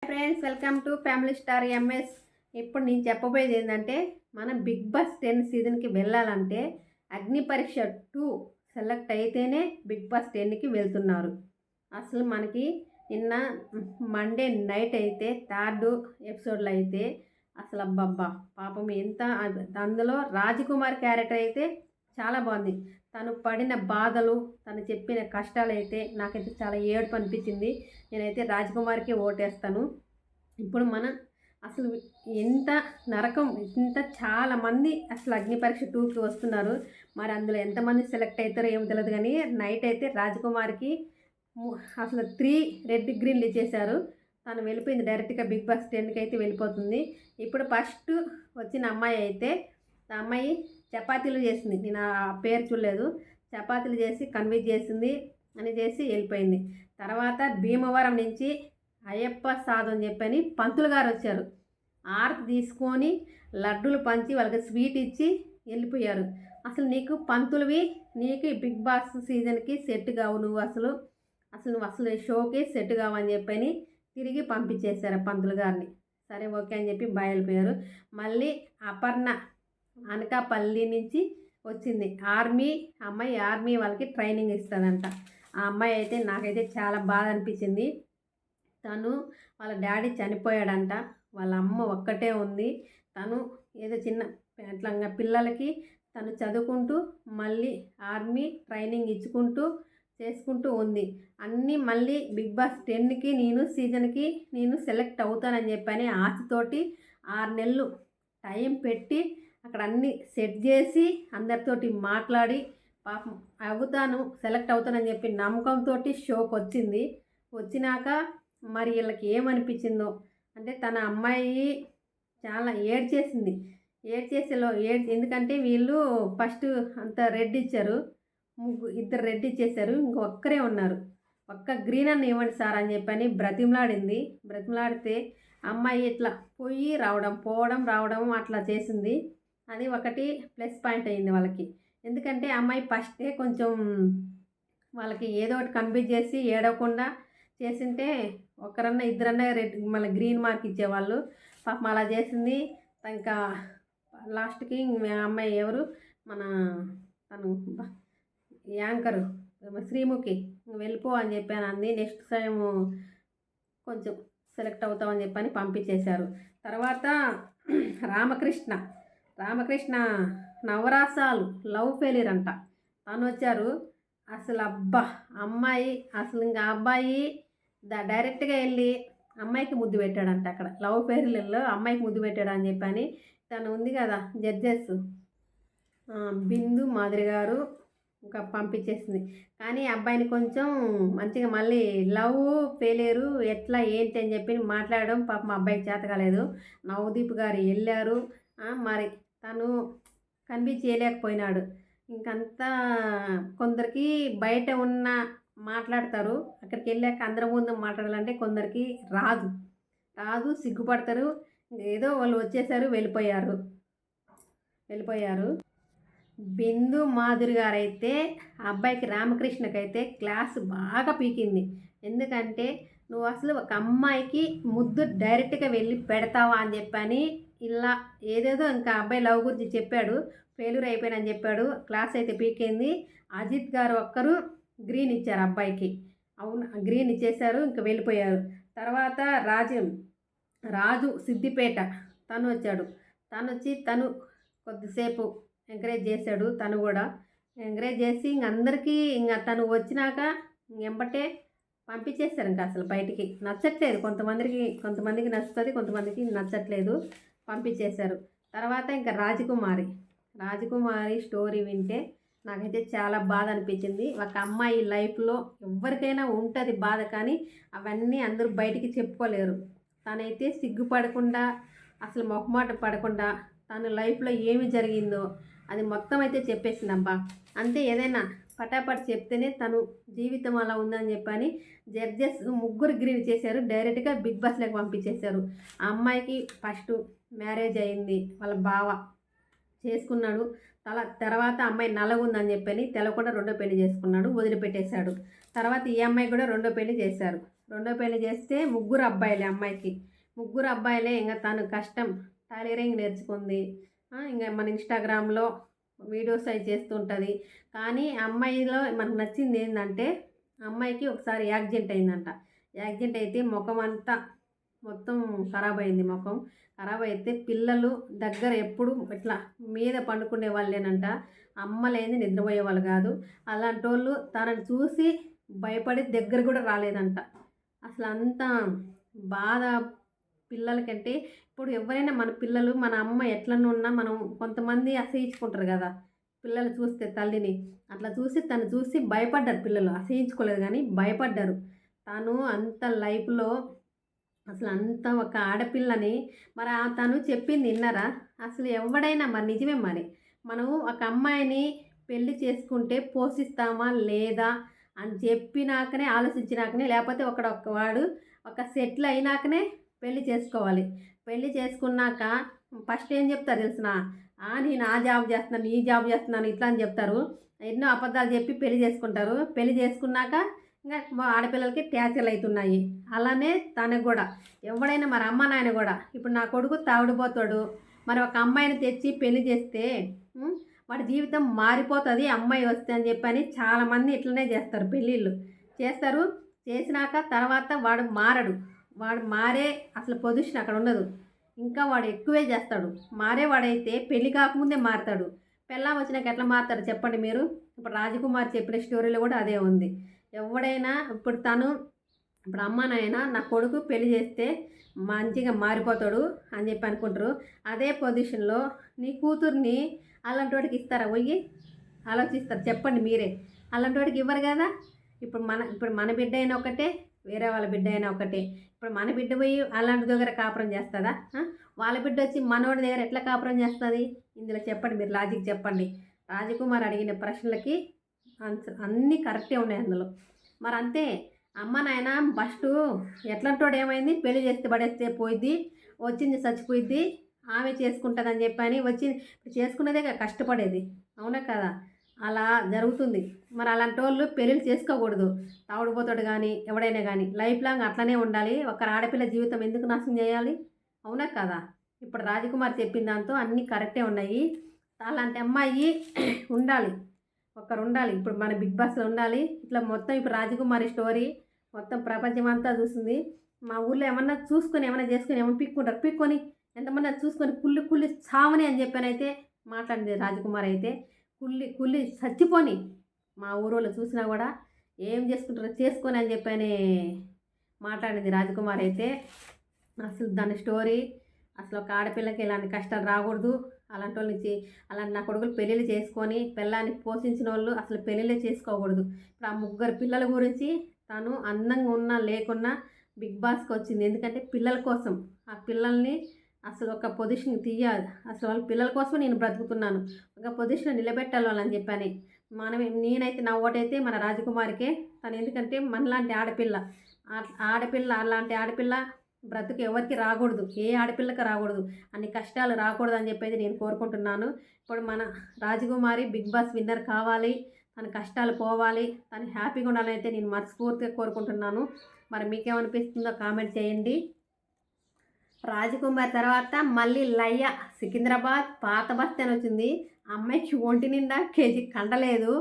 Friends, welcome to family star MS. ఇప్పుడు నేను చెప్పబోయేది ఏంటంటే, మనం బిగ్ బాస్ 10 సీజన్కి వెళ్ళాలంటే అగ్ని పరీక్ష 2 సెలెక్ట్ అయితేనే బిగ్ బాస్ 10కి వెళ్తున్నారు. అసలు మనకి నిన్న మండే నైట్ అయితే థర్డ్ ఎపిసోడ్లో అయితే అసలు అబ్బబ్బా పాపం ఎంత అందులో రాజకుమార్ క్యారెక్టర్ అయితే చాలా బాగుంది. తను పడిన బాధలు, తను చెప్పిన కష్టాలు అయితే నాకైతే చాలా ఏడుపు అనిపించింది. నేనైతే రాజకుమార్కి ఓటేస్తాను. ఇప్పుడు మనం అసలు ఎంత నరకం, ఇంత చాలామంది అసలు అగ్ని పరీక్ష 2కి వస్తున్నారు. మరి అందులో ఎంతమంది సెలెక్ట్ అవుతారో ఏమో తెలియదు, కానీ నైట్ అయితే రాజకుమార్కి అసలు 3 రెడ్ గ్రీన్లు ఇచ్చేశారు. తను వెళ్ళిపోయింది, డైరెక్ట్గా బిగ్ బాస్ 10కి అయితే వెళ్ళిపోతుంది. ఇప్పుడు ఫస్ట్ వచ్చిన అమ్మాయి అయితే ఆ అమ్మాయి చపాతీలు చేసింది. నేను ఆ పేరు చూడలేదు. చపాతీలు చేసి కన్విన్స్ చేసింది అని చేసి వెళ్ళిపోయింది. తర్వాత భీమవరం నుంచి అయ్యప్ప సాధు అని చెప్పని పంతులు గారు వచ్చారు. ఆర్తి తీసుకొని లడ్డూలు పంచి వాళ్ళకి స్వీట్ ఇచ్చి వెళ్ళిపోయారు. అసలు నీకు పంతులువి, నీకు బిగ్ బాస్ సీజన్కి సెట్ కావు, నువ్వు అసలు షోకి సెట్ కావని చెప్పని తిరిగి పంపించేశారు పంతులు గారిని. సరే ఓకే అని చెప్పి బయలుపోయారు. మళ్ళీ అపర్ణ అనకాపల్లి నుంచి వచ్చింది. ఆర్మీ వాళ్ళకి ట్రైనింగ్ ఇస్తుందంట. ఆ అమ్మాయి అయితే నాకైతే చాలా బాధ అనిపించింది. తను వాళ్ళ డాడీ చనిపోయాడంట, వాళ్ళ అమ్మ ఒక్కటే ఉంది. తను ఏదో చిన్న అట్లా పిల్లలకి తను చదువుకుంటూ మళ్ళీ ఆర్మీ ట్రైనింగ్ ఇచ్చుకుంటూ చేసుకుంటూ ఉంది. అన్నీ మళ్ళీ బిగ్ బాస్ 10కి సీజన్కి సెలెక్ట్ అవుతానని చెప్పని ఆశతోటి 6 నెలలు టైం పెట్టి అక్కడ అన్నీ సెట్ చేసి అందరితోటి మాట్లాడి పాపం సెలెక్ట్ అవుతానని చెప్పి నమ్మకంతో షోకి వచ్చింది. వచ్చినాక మరి వీళ్ళకి ఏమనిపించిందో అంటే, తన అమ్మాయి చాలా ఏడ్చేసింది. ఎందుకంటే వీళ్ళు ఫస్ట్ అంత రెడ్ ఇచ్చారు, 2 రెడ్ ఇచ్చేసారు, ఒక్కరే ఉన్నారు. ఒక్క గ్రీన్ అని ఇవ్వండి సార్ అని చెప్పని బ్రతిమలాడితే అమ్మాయి ఇట్లా పోవడం రావడం అట్లా చేసింది. అది ఒకటి ప్లస్ పాయింట్ అయింది వాళ్ళకి. ఎందుకంటే అమ్మాయి ఫస్టే కొంచెం వాళ్ళకి ఏదో ఒకటి కన్విన్స్ చేసి ఏడవకుండా చేసింటే ఒకరన్నా ఇద్దరన్నా రెడ్ మళ్ళీ గ్రీన్ మార్క్ ఇచ్చేవాళ్ళు. పాపం అలా చేసింది. ఇంకా లాస్ట్కి అమ్మాయి ఎవరు తను యాంకరు శ్రీముఖి వెళ్ళిపో అని చెప్పాను అంది. నెక్స్ట్ టైం కొంచెం సెలెక్ట్ అవుతామని చెప్పని పంపించేశారు. తర్వాత రామకృష్ణ నవరాసాలు లవ్ ఫెయిలియర్ అంట, తను వచ్చారు. అసలు అమ్మాయి అసలు ఇంకా అబ్బాయి డైరెక్ట్గా వెళ్ళి అమ్మాయికి ముద్దు పెట్టాడంట. అక్కడ లవ్ ఫెయిలియర్లో అమ్మాయికి ముద్దు పెట్టాడు అని చెప్పని తను ఉంది కదా జడ్జెస్ బిందు మాదిరి గారు ఇంకా పంపించేసింది. కానీ అబ్బాయిని కొంచెం మంచిగా మళ్ళీ లవ్ ఫెయిలియరు ఎట్లా ఏంటి అని చెప్పి మాట్లాడడం పాపం అబ్బాయికి చేత కాలేదు. నవదీప్ గారు వెళ్ళారు, మరి తను కన్విన్స్ చేయలేకపోయినాడు. ఇంకంతా కొందరికి బయట ఉన్న మాట్లాడతారు, అక్కడికి వెళ్ళాక అందరి ముందు మాట్లాడాలంటే కొందరికి రాదు, సిగ్గుపడతారు. ఏదో వాళ్ళు వచ్చేసారు, వెళ్ళిపోయారు. బిందు మాధురి గారు అయితే అబ్బాయికి రామకృష్ణకైతే క్లాస్ బాగా పీకింది. ఎందుకంటే నువ్వు అసలు ఒక అమ్మాయికి ముద్దు డైరెక్ట్గా వెళ్ళి పెడతావా అని చెప్పని ఇలా ఏదేదో ఇంకా అబ్బాయి లవ్ గురించి చెప్పాడు, ఫెయిల్యూర్ అయిపోయానని చెప్పాడు. క్లాస్ అయితే పీకింది. అజిత్ గారు ఒక్కరు గ్రీన్ ఇచ్చారు అబ్బాయికి. అవును, గ్రీన్ ఇచ్చేశారు, ఇంకా వెళ్ళిపోయారు. తర్వాత రాజు సిద్దిపేట తను వచ్చాడు. తను కొద్దిసేపు ఎంకరేజ్ చేశాడు. తను కూడా ఎంకరేజ్ చేసి అందరికీ తను వచ్చినాక ఎంబటే పంపించేశారు. ఇంకా అసలు బయటికి నచ్చట్లేదు, కొంతమందికి నచ్చుతుంది, కొంతమందికి నచ్చట్లేదు, పంపించేశారు. తర్వాత ఇంకా రాజకుమారి స్టోరీ వింటే నాకైతే చాలా బాధ అనిపించింది. ఒక అమ్మాయి లైఫ్లో ఎవరికైనా ఉంటుంది బాధ, కానీ అవన్నీ అందరూ బయటికి చెప్పుకోలేరు. తనైతే సిగ్గుపడకుండా అసలు మొహమాట పడకుండా తన లైఫ్లో ఏమి జరిగిందో అది మొత్తం అయితే చెప్పేసిందబ్బా. అంతే, ఏదైనా పటాపట్ చెప్తేనే తను జీవితం అలా ఉందని చెప్పని జడ్జెస్ 3 గ్రీన్ చేశారు, డైరెక్ట్గా బిగ్ బాస్లోకి పంపించేశారు. ఆ అమ్మాయికి ఫస్ట్ మ్యారేజ్ అయింది, వాళ్ళ బావ చేసుకున్నాడు. తర్వాత అమ్మాయి నల్లగుందని చెప్పని తెలకుండా 2వ పెళ్లి చేసుకున్నాడు, వదిలిపెట్టేశాడు. తర్వాత ఈ అమ్మాయి కూడా 2వ పెళ్లి చేశారు. రెండో పెళ్లి చేస్తే ముగ్గురు అబ్బాయిలే అమ్మాయికి. ముగ్గురు అబ్బాయిలే. ఇంక తను కష్టం టైలరింగ్ నేర్చుకుంది. ఇంక మన ఇన్‌స్టాగ్రామ్‌లో వీడియోస్ అవి చేస్తుంటుంది. కానీ అమ్మాయిలో మనకు నచ్చింది ఏందంటే, అమ్మాయికి ఒకసారి యాక్సిడెంట్ అయిందంట. యాక్సిడెంట్ అయితే మొఖం అంతా మొత్తం ఖరాబ్ అయింది మొఖం. ఖరాబ్ అయితే పిల్లలు దగ్గర ఎప్పుడు ఇట్లా మీద పండుకునే వాళ్ళేనంట. అమ్మ లేనిదే నిద్రపోయేవాళ్ళు కాదు. అలాంటోళ్ళు తనని చూసి భయపడి దగ్గర కూడా రాలేదంట. అసలు అంత బాధ పిల్లలకంటే. ఇప్పుడు ఎవరైనా మన పిల్లలు మన అమ్మ ఎట్లనున్నా మనం కొంతమంది అసహించుకుంటారు కదా పిల్లలు చూస్తే తల్లిని. అట్లా చూసి తను చూసి భయపడ్డారు పిల్లలు. అసహించుకోలేదు కానీ భయపడ్డారు. తను అంత లైఫ్‌లో అసలు అంత ఒక ఆడపిల్లని మరి తను చెప్పింది విన్నారా? అసలు ఎవడైనా మరి నిజమే మరి. మనం ఒక అమ్మాయిని పెళ్లి చేసుకుంటే పోషిస్తామా లేదా అని చెప్పినాకనే ఆలోచించినాకనే, లేకపోతే వాడు ఒక సెటిల్ అయినాకనే పెళ్లి చేసుకోవాలి. పెళ్లి చేసుకున్నాక ఫస్ట్ ఏం చెప్తారు తెలిసినా? నేను ఆ జాబ్ చేస్తున్నాను, ఈ జాబ్ చేస్తున్నాను ఇట్లా అని చెప్తారు. ఎన్నో అబద్ధాలు చెప్పి పెళ్లి చేసుకుంటారు. పెళ్లి చేసుకున్నాక ఇంకా ఆడపిల్లలకి టార్చర్లు అవుతున్నాయి. అలానే తనకు కూడా ఎవడైనా మరి అమ్మ నాయన కూడా ఇప్పుడు నా కొడుకు తాగుడుపోతాడు, మరి ఒక అమ్మాయిని తెచ్చి పెళ్లి చేస్తే వాడి జీవితం మారిపోతుంది అమ్మాయి వస్తే అని చెప్పని చాలామంది ఇట్లనే చేస్తారు. పెళ్ళిళ్ళు చేస్తారు. చేసినాక తర్వాత వాడు మారడు. వాడు మారే అసలు పొజిషన్ అక్కడ ఉండదు. ఇంకా వాడు ఎక్కువే చేస్తాడు. మారేవాడైతే పెళ్లి కాకముందే మారతాడు. పెళ్ళాం వచ్చినాక ఎట్లా మారుతాడు చెప్పండి మీరు? ఇప్పుడు రాజకుమార్ చెప్పిన స్టోరీలో కూడా అదే ఉంది. ఎవడైనా ఇప్పుడు అమ్మ నాయన నా కొడుకు పెళ్లి చేస్తే మంచిగా మారిపోతాడు అని చెప్పి అనుకుంటారు. అదే పొజిషన్లో నీ కూతుర్ని అలాంటి వాడికి ఇస్తారా? పోయి ఆలోచిస్తారు చెప్పండి మీరే. అలాంటి వాడికి ఇవ్వరు కదా. ఇప్పుడు మన బిడ్డ అయినా ఒకటే, వేరే వాళ్ళ బిడ్డ అయినా ఒకటే. ఇప్పుడు మన బిడ్డ పోయి అలాంటి దగ్గర కాపురం చేస్తుందా? వాళ్ళ బిడ్డ వచ్చి మనోడి దగ్గర ఎట్లా కాపురం చేస్తుంది? ఇందులో చెప్పండి మీరు, లాజిక్ చెప్పండి. రాజకుమార్ అడిగిన ప్రశ్నలకి అన్నీ కరెక్టే ఉన్నాయి అందులో. మరి అంతే అమ్మ నాయన ఫస్టు ఎట్లాంటోడు ఏమైంది, పెళ్లి చేస్తే పడేస్తే పోయిద్ది, వచ్చింది చచ్చిపోయిద్ది, ఆమె చేసుకుంటుందని చెప్పని చేసుకున్నదే కష్టపడేది. అవునా కదా? అలా జరుగుతుంది. మరి అలాంటి వాళ్ళు పెళ్ళిళ్ళు చేసుకోకూడదు. తాగుడుపోతాడు కానీ ఎవడైనా కానీ లైఫ్ లాంగ్ అట్లనే ఉండాలి. ఒక ఆడపిల్ల జీవితం ఎందుకు నాశనం చేయాలి? అవునా కదా? ఇప్పుడు రాజకుమార్ చెప్పిన దాంతో అన్నీ కరెక్టే ఉన్నాయి. అలాంటి అమ్మాయి ఉండాలి, ఒకరు ఉండాలి. ఇప్పుడు మన బిగ్ బాస్లో ఉండాలి. ఇట్లా మొత్తం ఇప్పుడు రాజకుమారి స్టోరీ మొత్తం ప్రపంచం అంతా చూస్తుంది. మా ఊళ్ళో ఏమన్నా చూసుకొని ఏమన్నా చేసుకొని ఏమన్నా పిక్కొని ఎంతమంది చూసుకొని కుళ్ళి చావని అని చెప్పానైతే మాట్లాడింది రాజకుమారి. అయితే కుళ్ళి చచ్చిపోని మా ఊరోళ్ళు చూసినా కూడా ఏం చేసుకుంటారో చేసుకొని అని చెప్పని మాట్లాడింది రాజకుమారి. అయితే అసలు దాని స్టోరీ అసలు ఒక ఆడపిల్లకి ఇలాంటి కష్టాలు రాకూడదు. అలాంటి వాళ్ళ నుంచి అలాంటి నా కొడుకులు పెళ్ళిళ్ళు చేసుకొని పిల్లాన్ని పోషించిన వాళ్ళు అసలు పెళ్ళిళ్ళే చేసుకోకూడదు. ఇప్పుడు ఆ ముగ్గురు పిల్లల గురించి తను అందంగా ఉన్నా లేకున్నా బిగ్ బాస్కి వచ్చింది. ఎందుకంటే పిల్లల కోసం ఆ పిల్లల్ని అసలు ఒక పొజిషన్ తీయాలి. అసలు వాళ్ళ పిల్లల కోసం నేను బ్రతుకుతున్నాను, ఒక పొజిషన్ నిలబెట్టాలి వాళ్ళని చెప్పని నేనైతే నా ఓటైతే మన రాజకుమారికే. తను ఎందుకంటే మనలాంటి ఆడపిల్ల అలాంటి ఆడపిల్ల బ్రతుకు ఎవరికి రాకూడదు, ఏ ఆడపిల్లకి రాకూడదు, అన్ని కష్టాలు రాకూడదు అని చెప్పేది నేను కోరుకుంటున్నాను. ఇప్పుడు మన రాజకుమారి బిగ్ బాస్ విన్నర్ కావాలి, తన కష్టాలు పోవాలి, తను హ్యాపీగా ఉండాలని అయితే నేను మనస్ఫూర్తిగా కోరుకుంటున్నాను. మరి మీకేమనిపిస్తుందో కామెంట్ చేయండి. రాజకుమారి తర్వాత మళ్ళీ లయ్య సికింద్రాబాద్ పాత బస్ అని వచ్చింది. అమ్మాయికి ఒంటి నిండా కేజీ కండలేదు.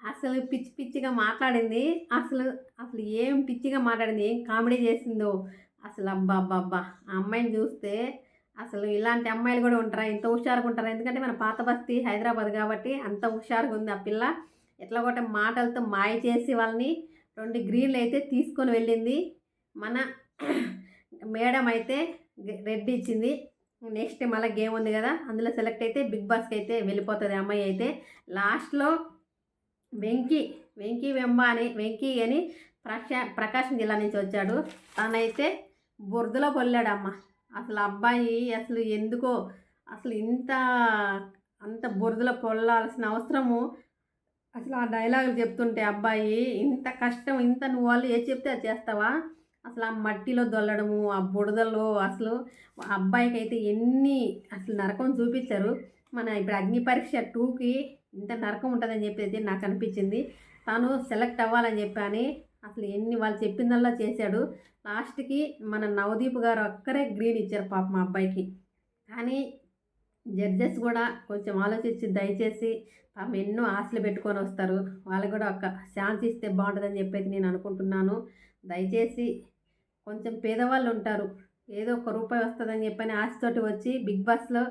అసలు పిచ్చిగా మాట్లాడింది. అసలు ఏం పిచ్చిగా మాట్లాడింది, ఏం కామెడీ చేసిందో అసలు. అబ్బా ఆ అమ్మాయిని చూస్తే అసలు ఇలాంటి అమ్మాయిలు కూడా ఉంటారా, ఇంత హుషారుగా ఉంటారా? ఎందుకంటే మన పాత బస్తీ హైదరాబాద్ కాబట్టి అంత హుషారుగా ఉంది ఆ పిల్ల. ఎట్లా కొట్టే మాటలతో మాయ చేసి వాళ్ళని 2 గ్రీన్లు అయితే తీసుకొని వెళ్ళింది. మన మేడం అయితే రెడ్ ఇచ్చింది. నెక్స్ట్ మళ్ళీ గేమ్ ఉంది కదా, అందులో సెలెక్ట్ అయితే బిగ్ బాస్కి అయితే వెళ్ళిపోతుంది అమ్మాయి. అయితే లాస్ట్లో వెంకీ అని ప్రకాశం జిల్లా నుంచి వచ్చాడు. తనైతే బురదలో పొల్లాడమ్మ. అసలు అబ్బాయి అసలు ఎందుకో అసలు అంత బురదలో పొల్లాల్సిన అవసరము అసలు ఆ డైలాగులు చెప్తుంటే అబ్బాయి ఇంత కష్టం, నువ్వు వాళ్ళు ఏది చెప్తే అది చేస్తావా? అసలు ఆ మట్టిలో దొల్లడము, ఆ బుడదలో అసలు అబ్బాయికి అయితే అసలు నరకం చూపించారు. ఇప్పుడు అగ్ని పరీక్ష 2కి ఇంత నరకం ఉంటుందని చెప్పేసి నాకు అనిపించింది. తను సెలెక్ట్ అవ్వాలని చెప్పని అసలు ఎన్ని వాళ్ళు చెప్పిందల్లా చేశాడు. లాస్ట్‌కి మన నవదీప్ గారు ఒక్కరే గ్రీన్ ఇచ్చారు పాపం మా అబ్బాయికి. కానీ జడ్జెస్ కూడా కొంచెం ఆలోచించి దయచేసి పాపం ఎన్నో ఆశలు పెట్టుకొని వస్తారు. వాళ్ళకి కూడా ఒక ఛాన్స్ ఇస్తే బాగుంటుందని చెప్పేసి నేను అనుకుంటున్నాను. దయచేసి కొంచెం పేదవాళ్ళు ఉంటారు. ఏదో ఒక రూపాయి వస్తుందని చెప్పని ఆశతోటి వచ్చి బిగ్ బాస్‌లో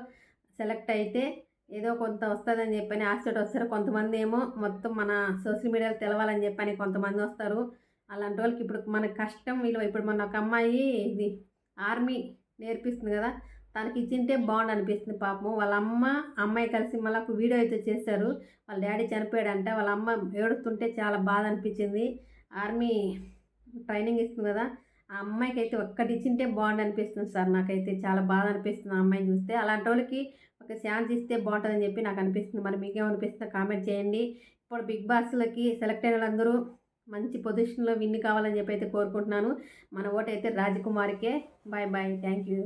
సెలెక్ట్ అయితే ఏదో కొంత వస్తుందని చెప్పని ఆశతోటి వస్తారు. కొంతమంది ఏమో మొత్తం మన సోషల్ మీడియాలో తెలవాలని చెప్పని కొంతమంది వస్తారు. అలాంటి వాళ్ళకి ఇప్పుడు మన కష్టం విలువ ఇప్పుడు మన ఒక అమ్మాయి ఇది ఆర్మీ నేర్పిస్తుంది కదా, తనకి ఇచ్చింటే బాగుండు అనిపిస్తుంది పాపం. వాళ్ళ అమ్మ అమ్మాయి కలిసి మళ్ళీ ఒక వీడియో అయితే చేశారు. వాళ్ళ డాడీ చనిపోయాడంట. వాళ్ళ అమ్మ ఏడుస్తుంటే చాలా బాధ అనిపించింది. ఆర్మీ ట్రైనింగ్ ఇస్తుంది కదా, ఆ అమ్మాయికి అయితే ఒక్కటి ఇచ్చింటే బాగుండు అనిపిస్తుంది సార్. నాకైతే చాలా బాధ అనిపిస్తుంది ఆ అమ్మాయిని చూస్తే. అలాంటి వాళ్ళకి ఒక ఛాన్స్ ఇస్తే బాగుంటుందని చెప్పి నాకు అనిపిస్తుంది. మరి మీకేమనిపిస్తుందో కామెంట్ చేయండి. ఇప్పుడు బిగ్ బాస్‌లోకి సెలెక్ట్ అయిన వాళ్ళందరూ మంచి పొజిషన్‌లో విన్ కావాలని చెప్పి అయితే కోరుకుంటున్నాను. మన ఓటు అయితే రాజకుమారికే. Bye bye. Thank you.